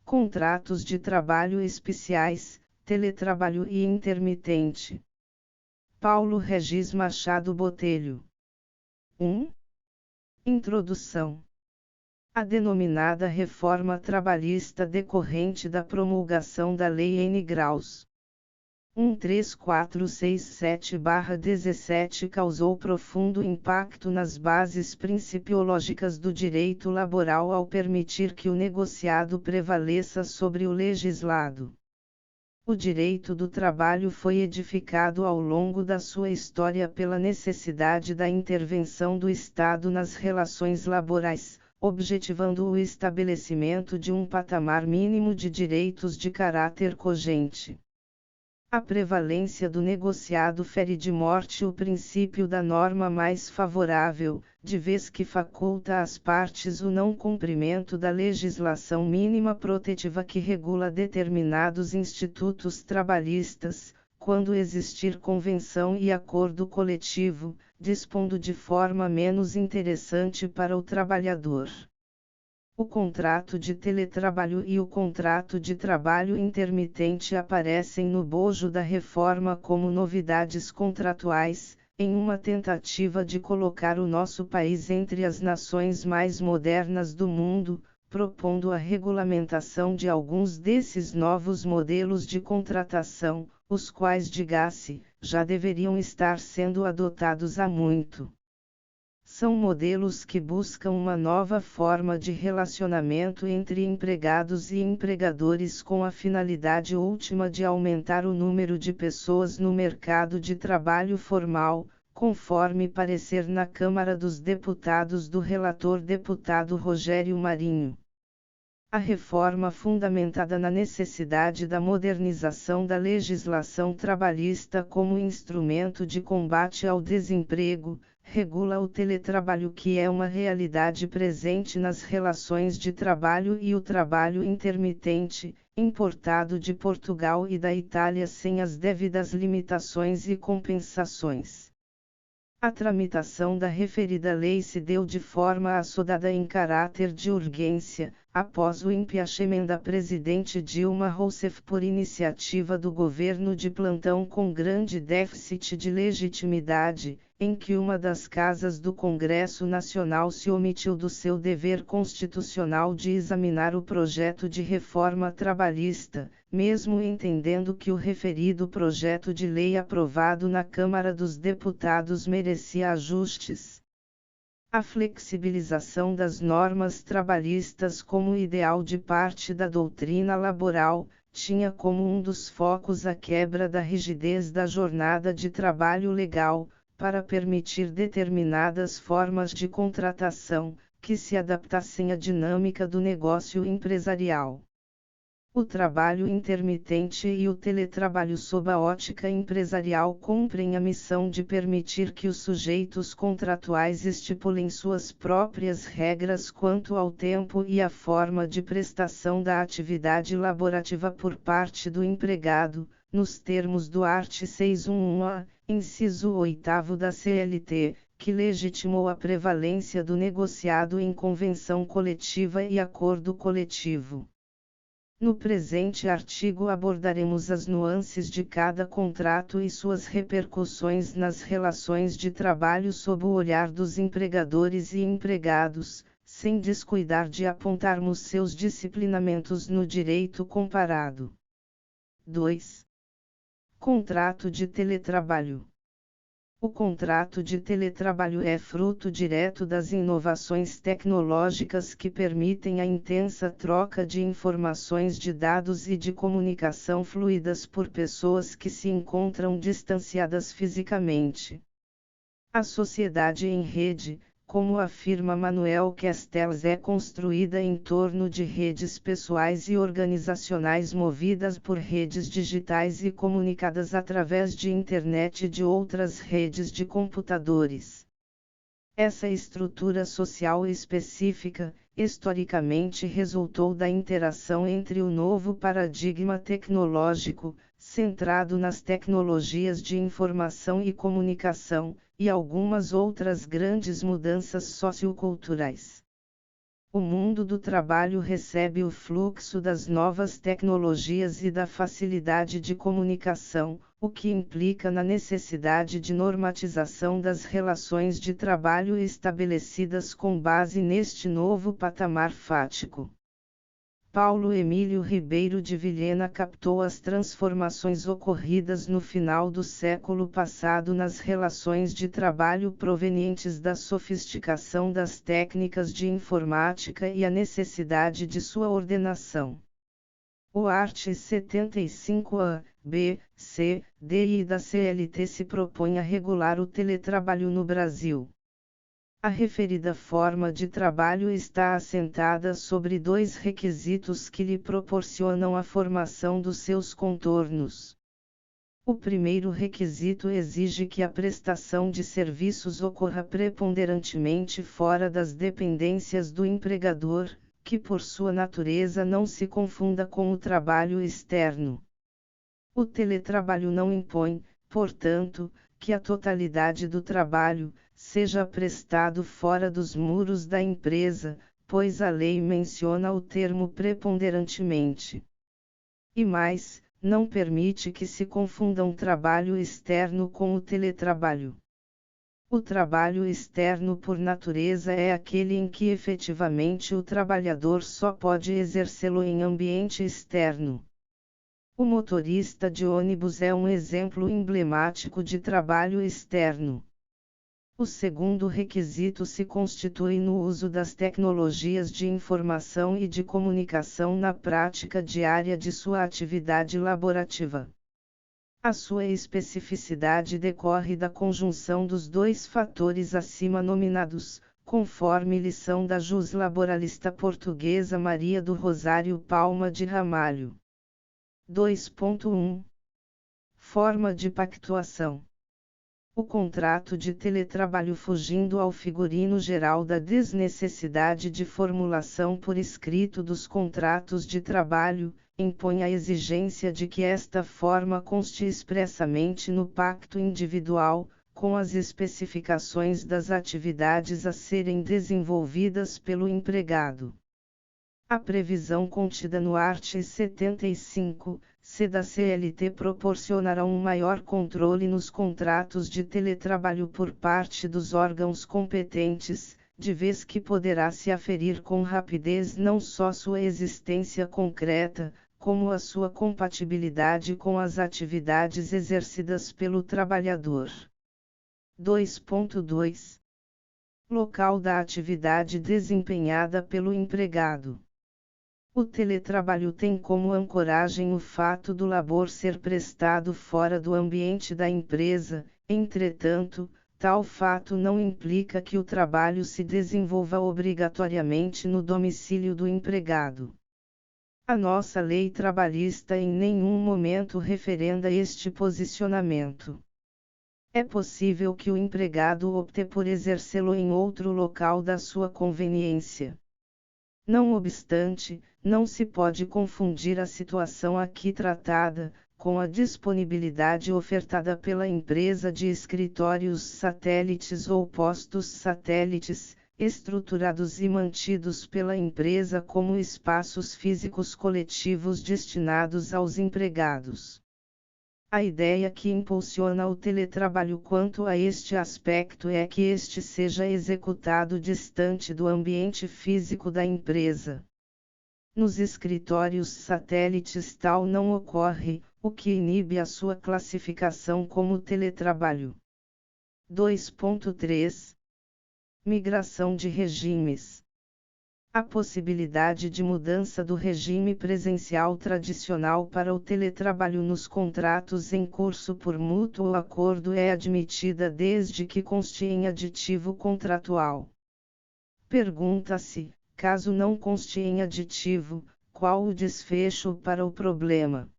Contratos de trabalho especiais, teletrabalho e intermitente. Paulo Regis Machado Botelho. 1. Introdução. A denominada reforma trabalhista decorrente da promulgação da Lei N. Graus 13467/17 causou profundo impacto nas bases principiológicas do direito laboral ao permitir que o negociado prevaleça sobre o legislado. O direito do trabalho foi edificado ao longo da sua história pela necessidade da intervenção do Estado nas relações laborais, objetivando o estabelecimento de um patamar mínimo de direitos de caráter cogente. A prevalência do negociado fere de morte o princípio da norma mais favorável, de vez que faculta às partes o não cumprimento da legislação mínima protetiva que regula determinados institutos trabalhistas, quando existir convenção e acordo coletivo, dispondo de forma menos interessante para o trabalhador. O contrato de teletrabalho e o contrato de trabalho intermitente aparecem no bojo da reforma como novidades contratuais, em uma tentativa de colocar o nosso país entre as nações mais modernas do mundo, propondo a regulamentação de alguns desses novos modelos de contratação, os quais, diga-se, já deveriam estar sendo adotados há muito. São modelos que buscam uma nova forma de relacionamento entre empregados e empregadores com a finalidade última de aumentar o número de pessoas no mercado de trabalho formal, conforme parecer na Câmara dos Deputados do relator deputado Rogério Marinho. A reforma fundamentada na necessidade da modernização da legislação trabalhista como instrumento de combate ao desemprego, regula o teletrabalho, que é uma realidade presente nas relações de trabalho, e o trabalho intermitente, importado de Portugal e da Itália sem as devidas limitações e compensações. A tramitação da referida lei se deu de forma assodada em caráter de urgência, após o impeachment da presidente Dilma Rousseff por iniciativa do governo de plantão com grande déficit de legitimidade, em que uma das casas do Congresso Nacional se omitiu do seu dever constitucional de examinar o projeto de reforma trabalhista, mesmo entendendo que o referido projeto de lei aprovado na Câmara dos Deputados merecia ajustes. A flexibilização das normas trabalhistas como ideal de parte da doutrina laboral, tinha como um dos focos a quebra da rigidez da jornada de trabalho legal, para permitir determinadas formas de contratação, que se adaptassem à dinâmica do negócio empresarial. O trabalho intermitente e o teletrabalho sob a ótica empresarial cumprem a missão de permitir que os sujeitos contratuais estipulem suas próprias regras quanto ao tempo e à forma de prestação da atividade laborativa por parte do empregado, nos termos do art. 611-A, inciso 8º da CLT, que legitimou a prevalência do negociado em convenção coletiva e acordo coletivo. No presente artigo abordaremos as nuances de cada contrato e suas repercussões nas relações de trabalho sob o olhar dos empregadores e empregados, sem descuidar de apontarmos seus disciplinamentos no direito comparado. 2. Contrato de teletrabalho. O contrato de teletrabalho é fruto direto das inovações tecnológicas que permitem a intensa troca de informações, de dados e de comunicação fluidas por pessoas que se encontram distanciadas fisicamente. A sociedade em rede, como afirma Manuel Castells, é construída em torno de redes pessoais e organizacionais movidas por redes digitais e comunicadas através de internet e de outras redes de computadores. Essa estrutura social específica, historicamente resultou da interação entre o novo paradigma tecnológico, centrado nas tecnologias de informação e comunicação, e algumas outras grandes mudanças socioculturais. O mundo do trabalho recebe o fluxo das novas tecnologias e da facilidade de comunicação, o que implica na necessidade de normatização das relações de trabalho estabelecidas com base neste novo patamar fático. Paulo Emílio Ribeiro de Vilhena captou as transformações ocorridas no final do século passado nas relações de trabalho provenientes da sofisticação das técnicas de informática e a necessidade de sua ordenação. O art. 75-A, B, C, D e da CLT se propõe a regular o teletrabalho no Brasil. A referida forma de trabalho está assentada sobre dois requisitos que lhe proporcionam a formação dos seus contornos. O primeiro requisito exige que a prestação de serviços ocorra preponderantemente fora das dependências do empregador, que por sua natureza não se confunda com o trabalho externo. O teletrabalho não impõe, portanto, que a totalidade do trabalho seja prestado fora dos muros da empresa, pois a lei menciona o termo preponderantemente. E mais, não permite que se confundam trabalho externo com o teletrabalho. O trabalho externo por natureza é aquele em que efetivamente o trabalhador só pode exercê-lo em ambiente externo. O motorista de ônibus é um exemplo emblemático de trabalho externo. O segundo requisito se constitui no uso das tecnologias de informação e de comunicação na prática diária de sua atividade laborativa. A sua especificidade decorre da conjunção dos dois fatores acima nominados, conforme lição da juslaboralista portuguesa Maria do Rosário Palma de Ramalho. 2.1 Forma de pactuação. O contrato de teletrabalho, fugindo ao figurino geral da desnecessidade de formulação por escrito dos contratos de trabalho, impõe a exigência de que esta forma conste expressamente no pacto individual, com as especificações das atividades a serem desenvolvidas pelo empregado. A previsão contida no art. 75-C da CLT proporcionará um maior controle nos contratos de teletrabalho por parte dos órgãos competentes, de vez que poderá se aferir com rapidez não só sua existência concreta, como a sua compatibilidade com as atividades exercidas pelo trabalhador. 2.2 Local da atividade desempenhada pelo empregado. O teletrabalho tem como ancoragem o fato do labor ser prestado fora do ambiente da empresa, entretanto, tal fato não implica que o trabalho se desenvolva obrigatoriamente no domicílio do empregado. A nossa lei trabalhista em nenhum momento referenda este posicionamento. É possível que o empregado opte por exercê-lo em outro local da sua conveniência. Não obstante, não se pode confundir a situação aqui tratada, com a disponibilidade ofertada pela empresa de escritórios satélites ou postos satélites, estruturados e mantidos pela empresa como espaços físicos coletivos destinados aos empregados. A ideia que impulsiona o teletrabalho quanto a este aspecto é que este seja executado distante do ambiente físico da empresa. Nos escritórios satélites tal não ocorre, o que inibe a sua classificação como teletrabalho. 2.3 Migração de regimes. A possibilidade de mudança do regime presencial tradicional para o teletrabalho nos contratos em curso por mútuo acordo é admitida desde que conste em aditivo contratual. Pergunta-se, caso não conste em aditivo, qual o desfecho para o problema?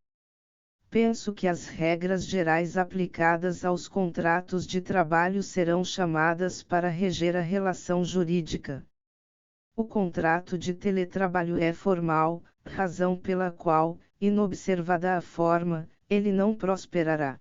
Penso que as regras gerais aplicadas aos contratos de trabalho serão chamadas para reger a relação jurídica. O contrato de teletrabalho é formal, razão pela qual, inobservada a forma, ele não prosperará.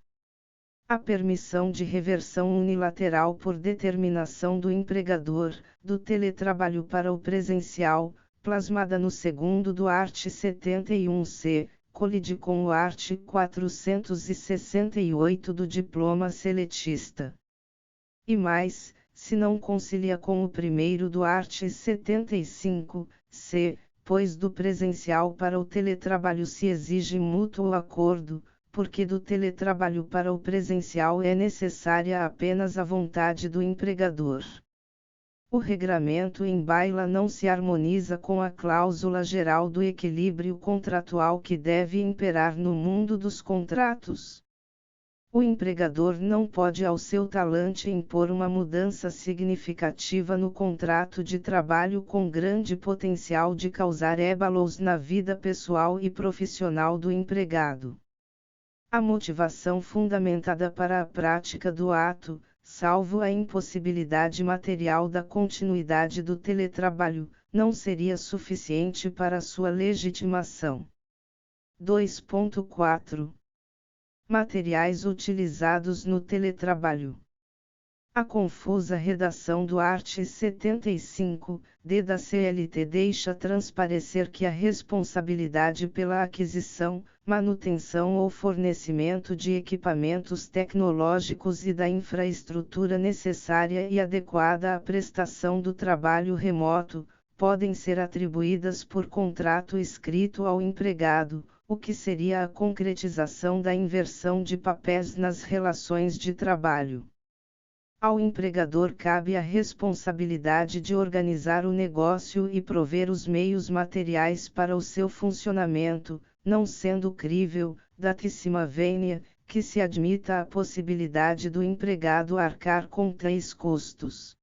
A permissão de reversão unilateral por determinação do empregador, do teletrabalho para o presencial, plasmada no segundo do art. 71c, colide com o art. 468 do diploma seletista. E mais, se não concilia com o primeiro do art. 75c, pois do presencial para o teletrabalho se exige mútuo acordo, porque do teletrabalho para o presencial é necessária apenas a vontade do empregador. O regramento em baila não se harmoniza com a cláusula geral do equilíbrio contratual que deve imperar no mundo dos contratos. O empregador não pode ao seu talante impor uma mudança significativa no contrato de trabalho com grande potencial de causar ébalos na vida pessoal e profissional do empregado. A motivação fundamentada para a prática do ato, salvo a impossibilidade material da continuidade do teletrabalho, não seria suficiente para sua legitimação. 2.4 Materiais utilizados no teletrabalho. A confusa redação do art. 75d da CLT deixa transparecer que a responsabilidade pela aquisição, manutenção ou fornecimento de equipamentos tecnológicos e da infraestrutura necessária e adequada à prestação do trabalho remoto, podem ser atribuídas por contrato escrito ao empregado, o que seria a concretização da inversão de papéis nas relações de trabalho. Ao empregador cabe a responsabilidade de organizar o negócio e prover os meios materiais para o seu funcionamento, não sendo crível, datíssima vênia, que se admita a possibilidade do empregado arcar com tais custos.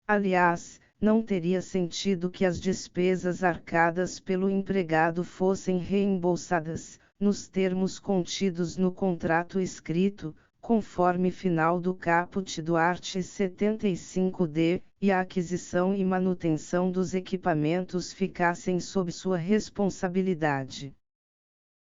Aliás, não teria sentido que as despesas arcadas pelo empregado fossem reembolsadas, nos termos contidos no contrato escrito, conforme final do caput do art. 75d, e a aquisição e manutenção dos equipamentos ficassem sob sua responsabilidade.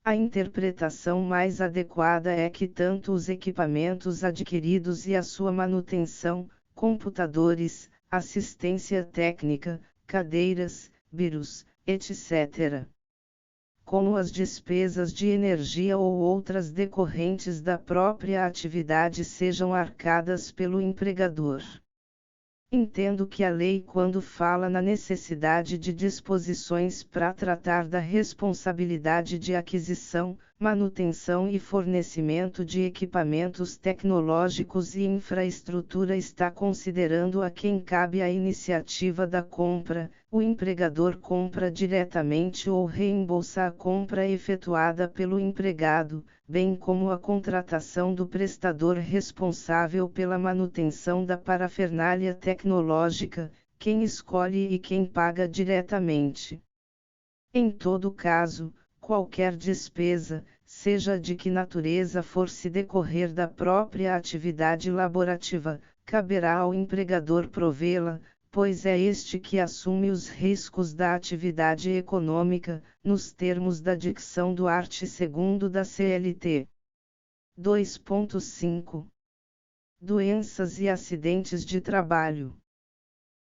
A interpretação mais adequada é que tanto os equipamentos adquiridos e a sua manutenção, computadores, assistência técnica, cadeiras, birus, etc., como as despesas de energia ou outras decorrentes da própria atividade sejam arcadas pelo empregador. Entendo que a lei, quando fala na necessidade de disposições para tratar da responsabilidade de aquisição, manutenção e fornecimento de equipamentos tecnológicos e infraestrutura, está considerando a quem cabe a iniciativa da compra. O empregador compra diretamente ou reembolsa a compra efetuada pelo empregado, bem como a contratação do prestador responsável pela manutenção da parafernália tecnológica, quem escolhe e quem paga diretamente. Em todo caso, qualquer despesa, seja de que natureza for, se decorrer da própria atividade laborativa, caberá ao empregador provê-la, pois é este que assume os riscos da atividade econômica, nos termos da dicção do art. 2º da CLT. 2.5 Doenças e acidentes de trabalho.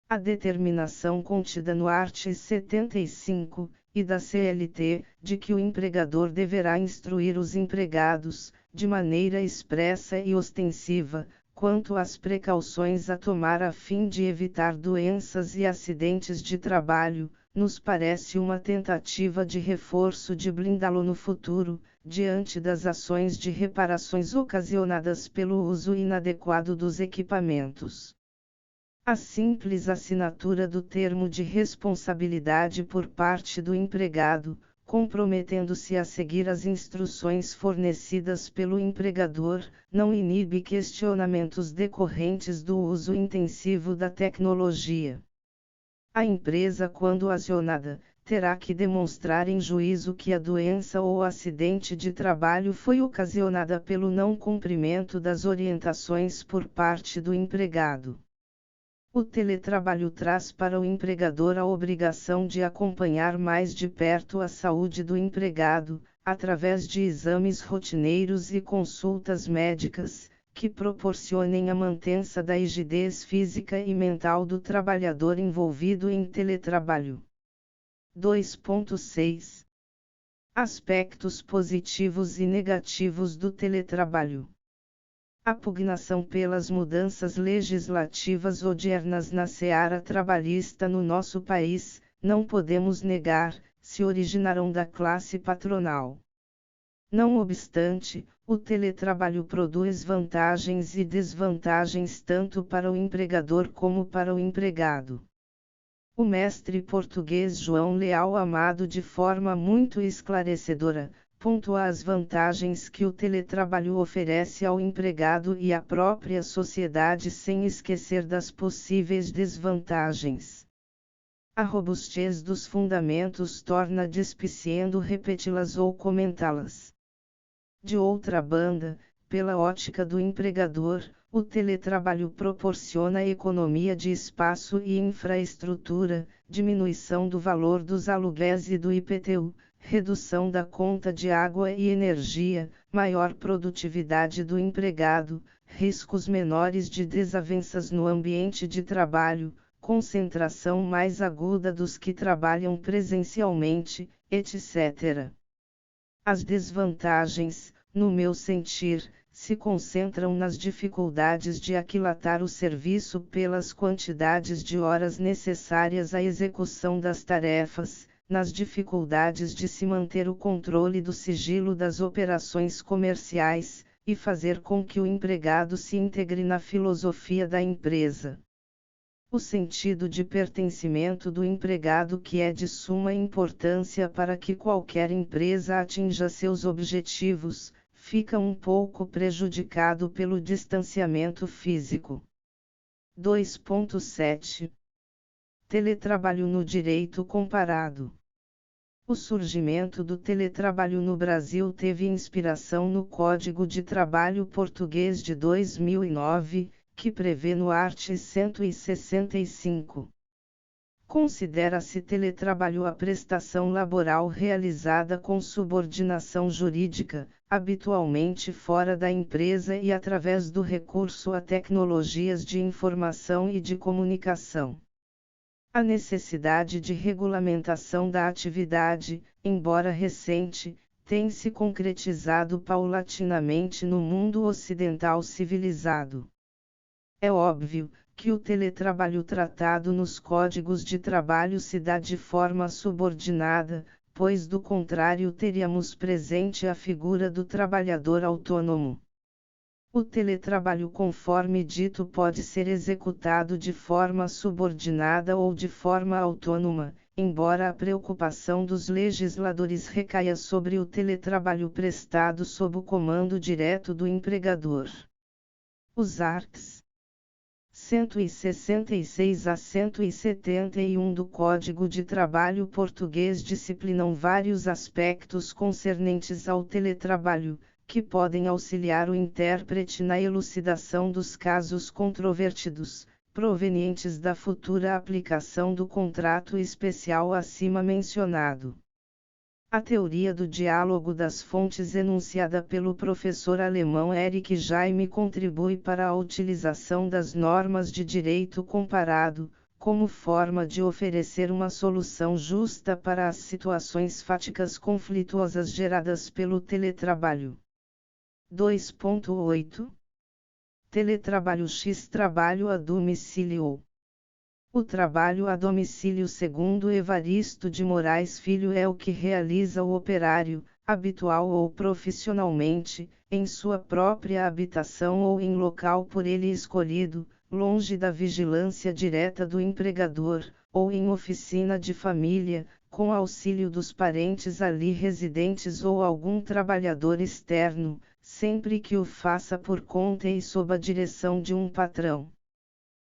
A determinação contida no art. 75, e da CLT, de que o empregador deverá instruir os empregados, de maneira expressa e ostensiva, quanto às precauções a tomar a fim de evitar doenças e acidentes de trabalho, nos parece uma tentativa de reforço de blindá-lo no futuro, diante das ações de reparações ocasionadas pelo uso inadequado dos equipamentos. A simples assinatura do termo de responsabilidade por parte do empregado, comprometendo-se a seguir as instruções fornecidas pelo empregador, não inibe questionamentos decorrentes do uso intensivo da tecnologia. A empresa, quando acionada, terá que demonstrar em juízo que a doença ou acidente de trabalho foi ocasionada pelo não cumprimento das orientações por parte do empregado. O teletrabalho traz para o empregador a obrigação de acompanhar mais de perto a saúde do empregado, através de exames rotineiros e consultas médicas, que proporcionem a manutenção da rigidez física e mental do trabalhador envolvido em teletrabalho. 2.6 Aspectos positivos e negativos do teletrabalho. A pugnação pelas mudanças legislativas odiernas na seara trabalhista no nosso país, não podemos negar, se originaram da classe patronal. Não obstante, o teletrabalho produz vantagens e desvantagens tanto para o empregador como para o empregado. O mestre português João Leal Amado, de forma muito esclarecedora, pontua as vantagens que o teletrabalho oferece ao empregado e à própria sociedade sem esquecer das possíveis desvantagens. A robustez dos fundamentos torna despiciendo repeti-las ou comentá-las. De outra banda, pela ótica do empregador, o teletrabalho proporciona economia de espaço e infraestrutura, diminuição do valor dos aluguéis e do IPTU, redução da conta de água e energia, maior produtividade do empregado, riscos menores de desavenças no ambiente de trabalho, concentração mais aguda dos que trabalham presencialmente, etc. As desvantagens, no meu sentir, se concentram nas dificuldades de aquilatar o serviço pelas quantidades de horas necessárias à execução das tarefas, nas dificuldades de se manter o controle do sigilo das operações comerciais, e fazer com que o empregado se integre na filosofia da empresa. O sentido de pertencimento do empregado, que é de suma importância para que qualquer empresa atinja seus objetivos, fica um pouco prejudicado pelo distanciamento físico. 2.7 Teletrabalho no direito comparado. O surgimento do teletrabalho no Brasil teve inspiração no Código de Trabalho Português de 2009, que prevê no art. 165. Considera-se teletrabalho a prestação laboral realizada com subordinação jurídica, habitualmente fora da empresa e através do recurso a tecnologias de informação e de comunicação. A necessidade de regulamentação da atividade, embora recente, tem se concretizado paulatinamente no mundo ocidental civilizado. É óbvio que o teletrabalho tratado nos códigos de trabalho se dá de forma subordinada, pois do contrário teríamos presente a figura do trabalhador autônomo. O teletrabalho, conforme dito, pode ser executado de forma subordinada ou de forma autônoma, embora a preocupação dos legisladores recaia sobre o teletrabalho prestado sob o comando direto do empregador. Os arts. 166 a 171 do Código de Trabalho Português disciplinam vários aspectos concernentes ao teletrabalho, que podem auxiliar o intérprete na elucidação dos casos controvertidos, provenientes da futura aplicação do contrato especial acima mencionado. A teoria do diálogo das fontes enunciada pelo professor alemão Eric Jaime contribui para a utilização das normas de direito comparado, como forma de oferecer uma solução justa para as situações fáticas conflituosas geradas pelo teletrabalho. 2.8 Teletrabalho x Trabalho a domicílio. O trabalho a domicílio, segundo Evaristo de Moraes Filho, é o que realiza o operário, habitual ou profissionalmente, em sua própria habitação ou em local por ele escolhido, longe da vigilância direta do empregador, ou em oficina de família, com auxílio dos parentes ali residentes ou algum trabalhador externo, sempre que o faça por conta e sob a direção de um patrão.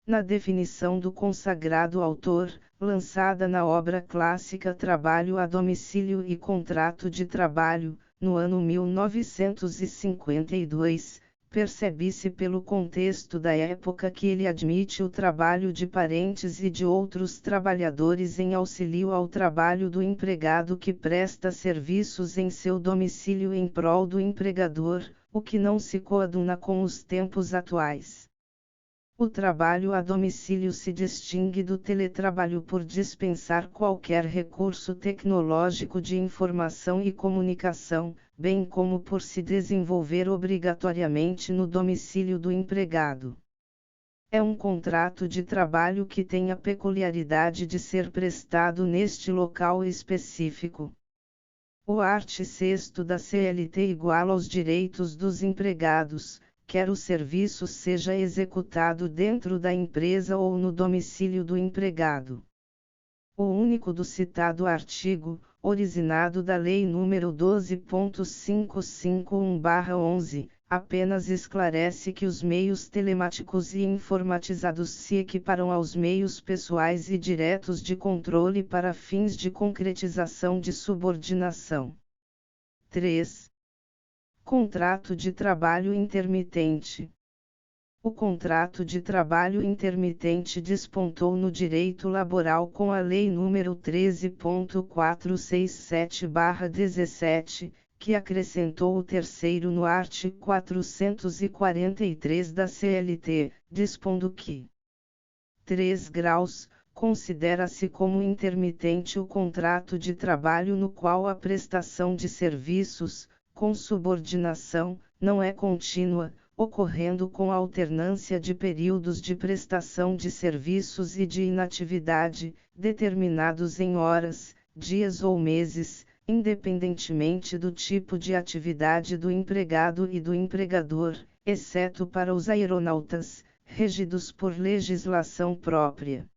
Na definição do consagrado autor, lançada na obra clássica Trabalho a Domicílio e Contrato de Trabalho, no ano 1952, percebe-se pelo contexto da época que ele admite o trabalho de parentes e de outros trabalhadores em auxílio ao trabalho do empregado que presta serviços em seu domicílio em prol do empregador, o que não se coaduna com os tempos atuais. O trabalho a domicílio se distingue do teletrabalho por dispensar qualquer recurso tecnológico de informação e comunicação, bem como por se desenvolver obrigatoriamente no domicílio do empregado. É um contrato de trabalho que tem a peculiaridade de ser prestado neste local específico. O art. 6º da CLT iguala aos direitos dos empregados, quer o serviço seja executado dentro da empresa ou no domicílio do empregado. O único do citado artigo, originado da Lei nº 12.551/11, apenas esclarece que os meios telemáticos e informatizados se equiparam aos meios pessoais e diretos de controle para fins de concretização de subordinação. 3. Contrato de trabalho intermitente. O contrato de trabalho intermitente despontou no direito laboral com a Lei nº 13.467/17, que acrescentou o terceiro no artigo 443 da CLT, dispondo que 3 graus, considera-se como intermitente o contrato de trabalho no qual a prestação de serviços, com subordinação, não é contínua, ocorrendo com alternância de períodos de prestação de serviços e de inatividade, determinados em horas, dias ou meses, independentemente do tipo de atividade do empregado e do empregador, exceto para os aeronautas, regidos por legislação própria.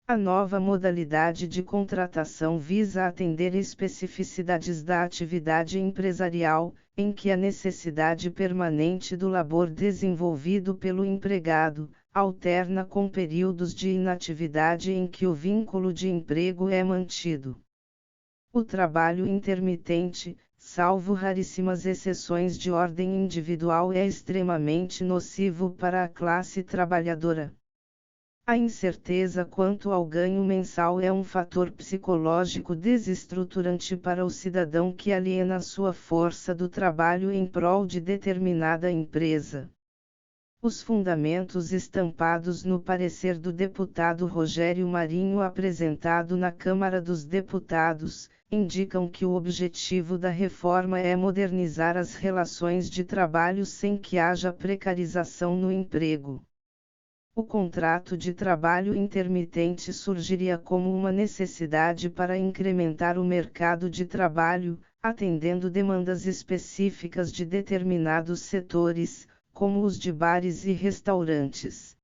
A nova modalidade de contratação visa atender especificidades da atividade empresarial, em que a necessidade permanente do labor desenvolvido pelo empregado, alterna com períodos de inatividade em que o vínculo de emprego é mantido. O trabalho intermitente, salvo raríssimas exceções de ordem individual, é extremamente nocivo para a classe trabalhadora. A incerteza quanto ao ganho mensal é um fator psicológico desestruturante para o cidadão que aliena sua força do trabalho em prol de determinada empresa. Os fundamentos estampados no parecer do deputado Rogério Marinho apresentado na Câmara dos Deputados, indicam que o objetivo da reforma é modernizar as relações de trabalho sem que haja precarização no emprego. O contrato de trabalho intermitente surgiria como uma necessidade para incrementar o mercado de trabalho, atendendo demandas específicas de determinados setores, como os de bares e restaurantes.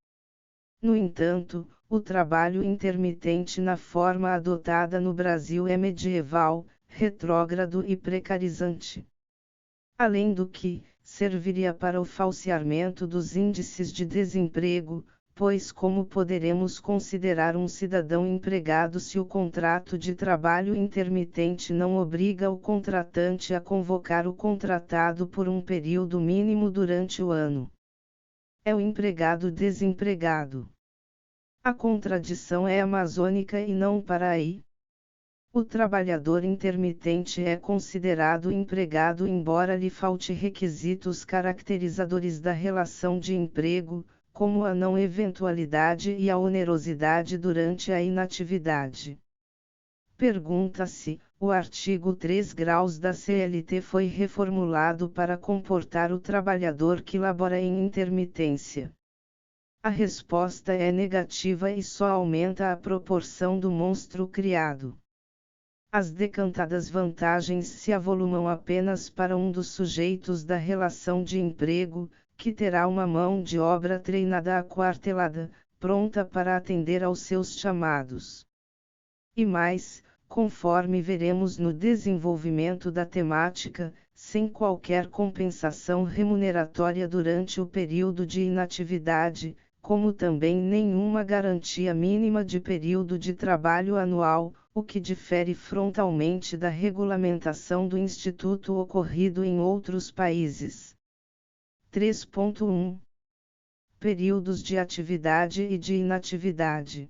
No entanto, o trabalho intermitente na forma adotada no Brasil é medieval, retrógrado e precarizante. Além do que, serviria para o falseamento dos índices de desemprego, pois como poderemos considerar um cidadão empregado se o contrato de trabalho intermitente não obriga o contratante a convocar o contratado por um período mínimo durante o ano? É o empregado desempregado. A contradição é amazônica e não para aí. O trabalhador intermitente é considerado empregado embora lhe falte requisitos caracterizadores da relação de emprego, como a não eventualidade e a onerosidade durante a inatividade. Pergunta-se: o artigo 3 graus da CLT foi reformulado para comportar o trabalhador que labora em intermitência? A resposta é negativa e só aumenta a proporção do monstro criado. As decantadas vantagens se avolumam apenas para um dos sujeitos da relação de emprego, que terá uma mão de obra treinada aquartelada, pronta para atender aos seus chamados. E mais, conforme veremos no desenvolvimento da temática, sem qualquer compensação remuneratória durante o período de inatividade, como também nenhuma garantia mínima de período de trabalho anual, o que difere frontalmente da regulamentação do Instituto ocorrido em outros países. 3.1 Períodos de atividade e de inatividade.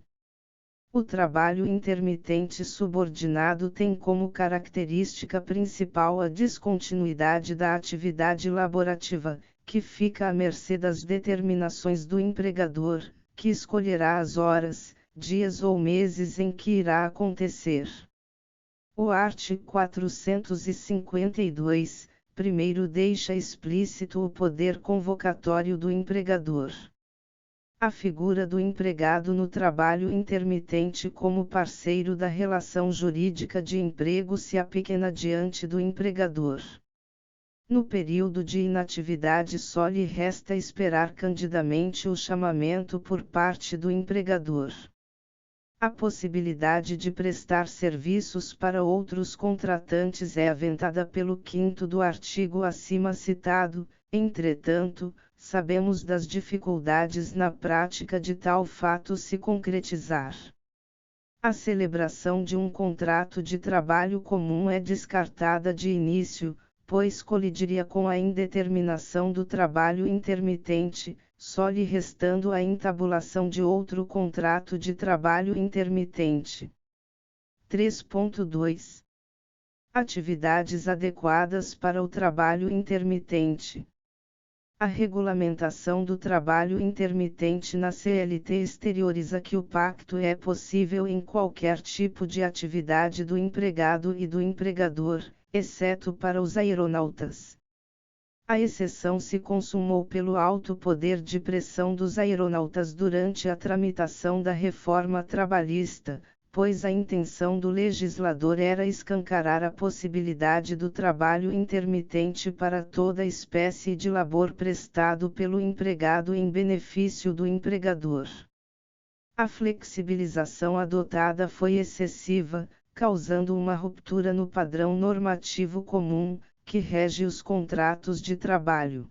O trabalho intermitente subordinado tem como característica principal a descontinuidade da atividade laborativa, que fica à mercê das determinações do empregador, que escolherá as horas, dias ou meses em que irá acontecer. O art. 452, primeiro deixa explícito o poder convocatório do empregador. A figura do empregado no trabalho intermitente como parceiro da relação jurídica de emprego se apequena diante do empregador. No período de inatividade só lhe resta esperar candidamente o chamamento por parte do empregador. A possibilidade de prestar serviços para outros contratantes é aventada pelo 5º do artigo acima citado, entretanto, sabemos das dificuldades na prática de tal fato se concretizar. A celebração de um contrato de trabalho comum é descartada de início, pois colidiria com a indeterminação do trabalho intermitente, só lhe restando a entabulação de outro contrato de trabalho intermitente. 3.2. Atividades adequadas para o trabalho intermitente. A regulamentação do trabalho intermitente na CLT exterioriza que o pacto é possível em qualquer tipo de atividade do empregado e do empregador, exceto para os aeronautas. A exceção se consumou pelo alto poder de pressão dos aeronautas durante a tramitação da reforma trabalhista, pois a intenção do legislador era escancarar a possibilidade do trabalho intermitente para toda espécie de labor prestado pelo empregado em benefício do empregador. A flexibilização adotada foi excessiva, causando uma ruptura no padrão normativo comum, que rege os contratos de trabalho.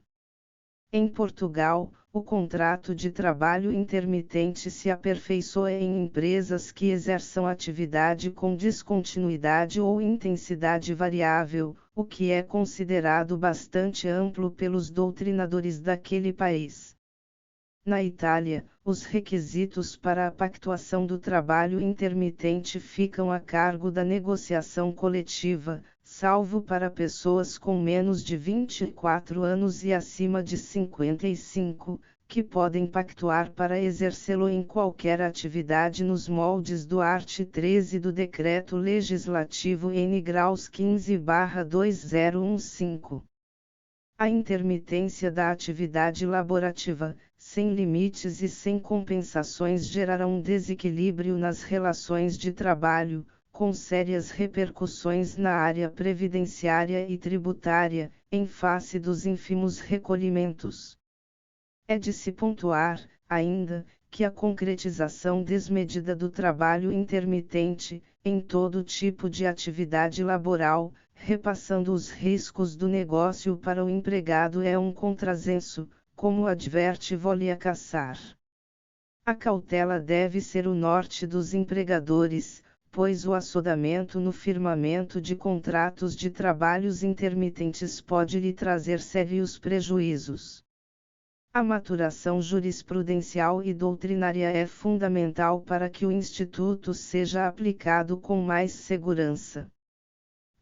Em Portugal, o contrato de trabalho intermitente se aperfeiçoa em empresas que exerçam atividade com descontinuidade ou intensidade variável, o que é considerado bastante amplo pelos doutrinadores daquele país. Na Itália, os requisitos para a pactuação do trabalho intermitente ficam a cargo da negociação coletiva, salvo para pessoas com menos de 24 anos e acima de 55, que podem pactuar para exercê-lo em qualquer atividade nos moldes do art. 13 do Decreto Legislativo N-Graus 15/2015. A intermitência da atividade laborativa, sem limites e sem compensações, gerará um desequilíbrio nas relações de trabalho, com sérias repercussões na área previdenciária e tributária, em face dos ínfimos recolhimentos. É de se pontuar, ainda, que a concretização desmedida do trabalho intermitente, em todo tipo de atividade laboral, repassando os riscos do negócio para o empregado, é um contrassenso, como adverte Volia Cassar. A cautela deve ser o norte dos empregadores, pois o assodamento no firmamento de contratos de trabalhos intermitentes pode lhe trazer sérios prejuízos. A maturação jurisprudencial e doutrinária é fundamental para que o Instituto seja aplicado com mais segurança.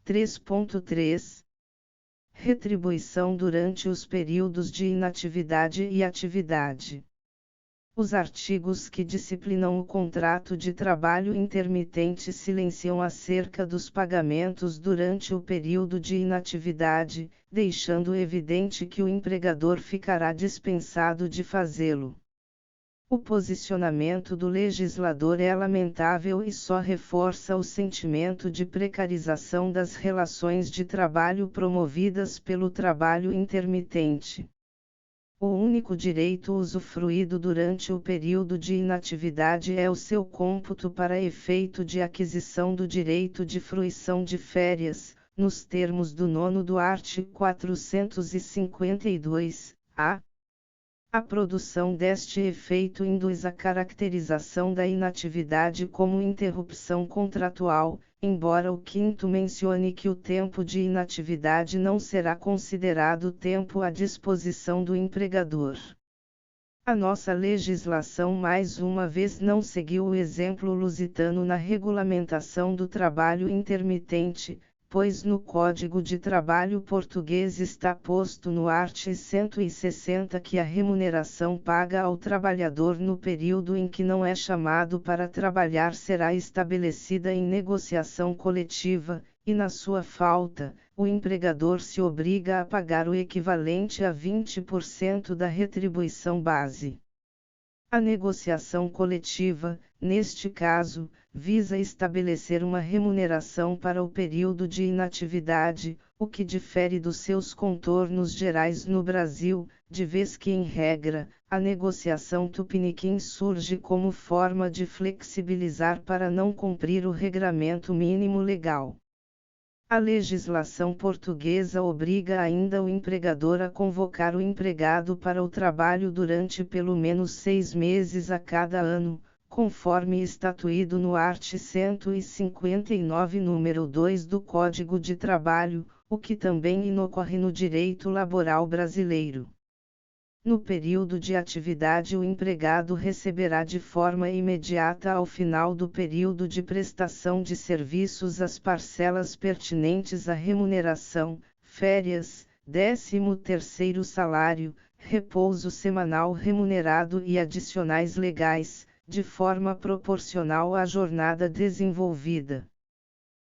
3.3. Retribuição durante os períodos de inatividade e atividade. Os artigos que disciplinam o contrato de trabalho intermitente silenciam acerca dos pagamentos durante o período de inatividade, deixando evidente que o empregador ficará dispensado de fazê-lo. O posicionamento do legislador é lamentável e só reforça o sentimento de precarização das relações de trabalho promovidas pelo trabalho intermitente. O único direito usufruído durante o período de inatividade é o seu cômputo para efeito de aquisição do direito de fruição de férias, nos termos do 9º do art. 452-A. A produção deste efeito induz a caracterização da inatividade como interrupção contratual, embora o 5º mencione que o tempo de inatividade não será considerado tempo à disposição do empregador. A nossa legislação mais uma vez não seguiu o exemplo lusitano na regulamentação do trabalho intermitente, pois no Código de Trabalho português está posto no art. 160 que a remuneração paga ao trabalhador no período em que não é chamado para trabalhar será estabelecida em negociação coletiva, e na sua falta, o empregador se obriga a pagar o equivalente a 20% da retribuição base. A negociação coletiva, neste caso, visa estabelecer uma remuneração para o período de inatividade, o que difere dos seus contornos gerais no Brasil, de vez que em regra, a negociação tupiniquim surge como forma de flexibilizar para não cumprir o regramento mínimo legal. A legislação portuguesa obriga ainda o empregador a convocar o empregado para o trabalho durante pelo menos 6 meses a cada ano, conforme estatuído no art. 159 número 2 do Código de Trabalho, o que também inocorre no direito laboral brasileiro. No período de atividade, o empregado receberá de forma imediata ao final do período de prestação de serviços as parcelas pertinentes à remuneração, férias, 13º salário, repouso semanal remunerado e adicionais legais, de forma proporcional à jornada desenvolvida.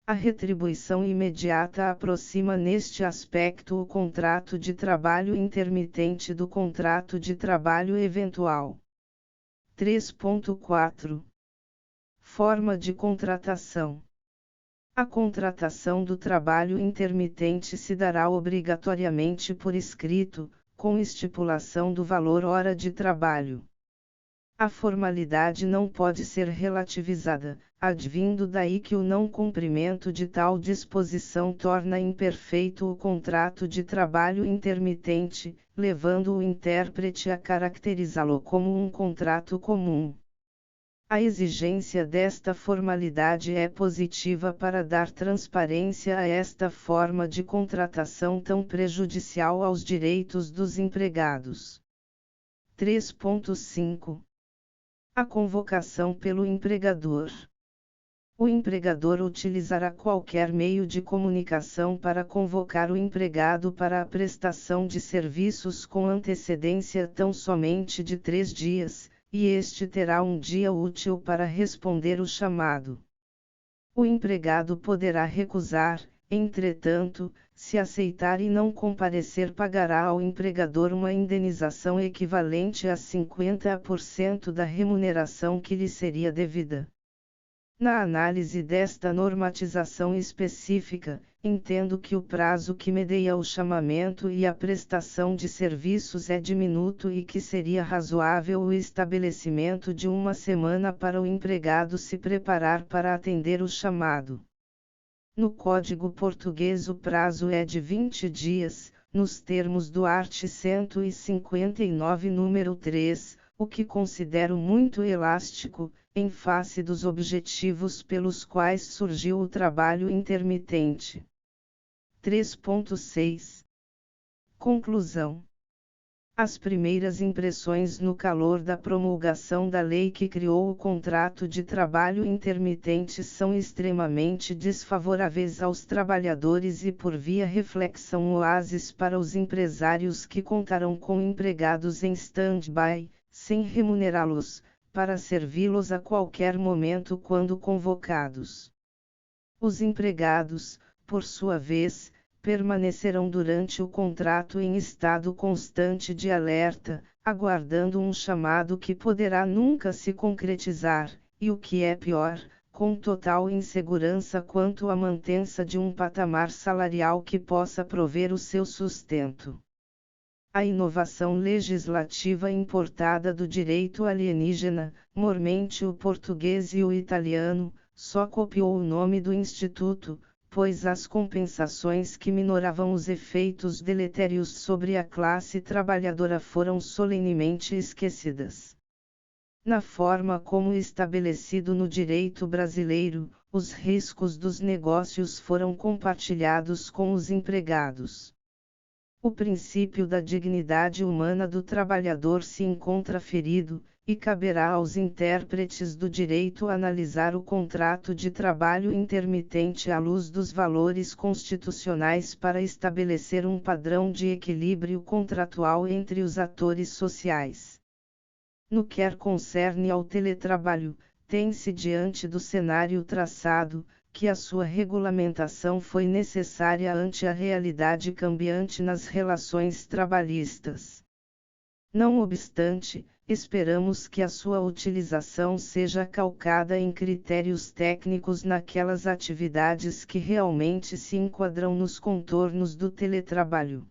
A retribuição imediata aproxima neste aspecto o contrato de trabalho intermitente do contrato de trabalho eventual. 3.4 Forma de contratação. A contratação do trabalho intermitente se dará obrigatoriamente por escrito, com estipulação do valor hora de trabalho. A formalidade não pode ser relativizada, advindo daí que o não cumprimento de tal disposição torna imperfeito o contrato de trabalho intermitente, levando o intérprete a caracterizá-lo como um contrato comum. A exigência desta formalidade é positiva para dar transparência a esta forma de contratação tão prejudicial aos direitos dos empregados. 3.5 A convocação pelo empregador. O empregador utilizará qualquer meio de comunicação para convocar o empregado para a prestação de serviços com antecedência tão somente de 3 dias, e este terá um dia útil para responder o chamado. O empregado poderá recusar, entretanto, se aceitar e não comparecer, pagará ao empregador uma indenização equivalente a 50% da remuneração que lhe seria devida. Na análise desta normatização específica, entendo que o prazo que medeia o chamamento e a prestação de serviços é diminuto e que seria razoável o estabelecimento de 1 semana para o empregado se preparar para atender o chamado. No Código Português o prazo é de 20 dias, nos termos do art. 159 número 3, o que considero muito elástico, em face dos objetivos pelos quais surgiu o trabalho intermitente. 3.6 Conclusão. As primeiras impressões no calor da promulgação da lei que criou o contrato de trabalho intermitente são extremamente desfavoráveis aos trabalhadores e por via reflexão oásis para os empresários que contarão com empregados em stand-by, sem remunerá-los, para servi-los a qualquer momento quando convocados. Os empregados, por sua vez, permanecerão durante o contrato em estado constante de alerta, aguardando um chamado que poderá nunca se concretizar, e o que é pior, com total insegurança quanto à mantença de um patamar salarial que possa prover o seu sustento. A inovação legislativa importada do direito alienígena, mormente o português e o italiano, só copiou o nome do instituto, pois as compensações que minoravam os efeitos deletérios sobre a classe trabalhadora foram solenemente esquecidas. Na forma como estabelecido no direito brasileiro, os riscos dos negócios foram compartilhados com os empregados. O princípio da dignidade humana do trabalhador se encontra ferido, e caberá aos intérpretes do direito analisar o contrato de trabalho intermitente à luz dos valores constitucionais para estabelecer um padrão de equilíbrio contratual entre os atores sociais. No que concerne ao teletrabalho, tem-se diante do cenário traçado, que a sua regulamentação foi necessária ante a realidade cambiante nas relações trabalhistas. Não obstante, esperamos que a sua utilização seja calcada em critérios técnicos naquelas atividades que realmente se enquadram nos contornos do teletrabalho.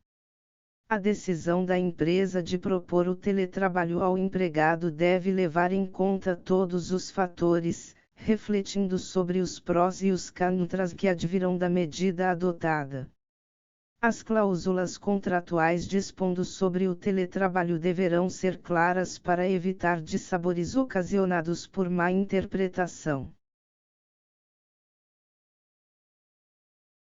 A decisão da empresa de propor o teletrabalho ao empregado deve levar em conta todos os fatores, refletindo sobre os prós e os contras que advirão da medida adotada. As cláusulas contratuais dispondo sobre o teletrabalho deverão ser claras para evitar dissabores ocasionados por má interpretação.